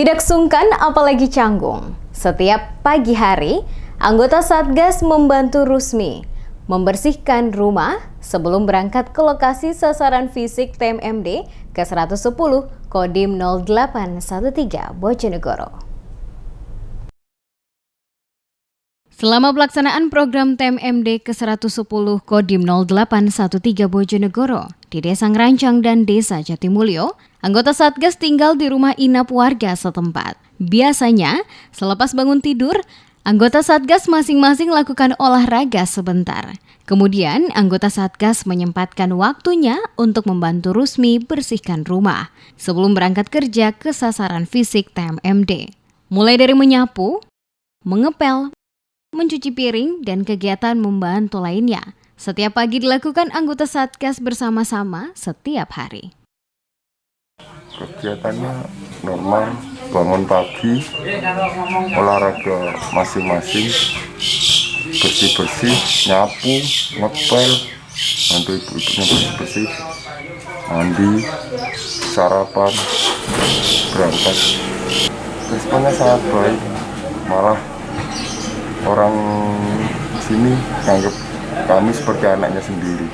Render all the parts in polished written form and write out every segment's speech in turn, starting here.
Tidak sungkan apalagi canggung. Setiap pagi hari, anggota Satgas membantu Rusmi membersihkan rumah sebelum berangkat ke lokasi sasaran fisik TMMD ke-110 Kodim 0813 Bojonegoro. Selama pelaksanaan program TMMD ke-110 Kodim 0813 Bojonegoro di Desa Ngerancang dan Desa Jatimulyo, anggota Satgas tinggal di rumah inap warga setempat. Biasanya, selepas bangun tidur, anggota Satgas masing-masing lakukan olahraga sebentar. Kemudian, anggota Satgas menyempatkan waktunya untuk membantu Rusmi bersihkan rumah sebelum berangkat kerja ke sasaran fisik TMMD. Mulai dari menyapu, mengepel, mencuci piring, dan kegiatan membantu lainnya. Setiap pagi dilakukan anggota Satgas bersama-sama setiap hari. Kegiatannya normal, bangun pagi, olahraga masing-masing, bersih-bersih, nyapu, ngepel, bantu ibu-ibunya bersih-bersih, mandi, sarapan, berangkat. Responnya sangat baik, malah orang sini anggap kami seperti anaknya sendiri.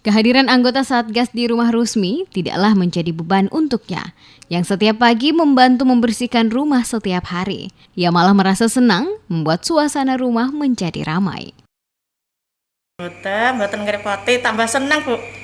Kehadiran anggota Satgas di rumah Rusmi tidaklah menjadi beban untuknya, yang setiap pagi membantu membersihkan rumah setiap hari. Ia malah merasa senang membuat suasana rumah menjadi ramai. Mboten ngerepoti, tambah senang, Bu.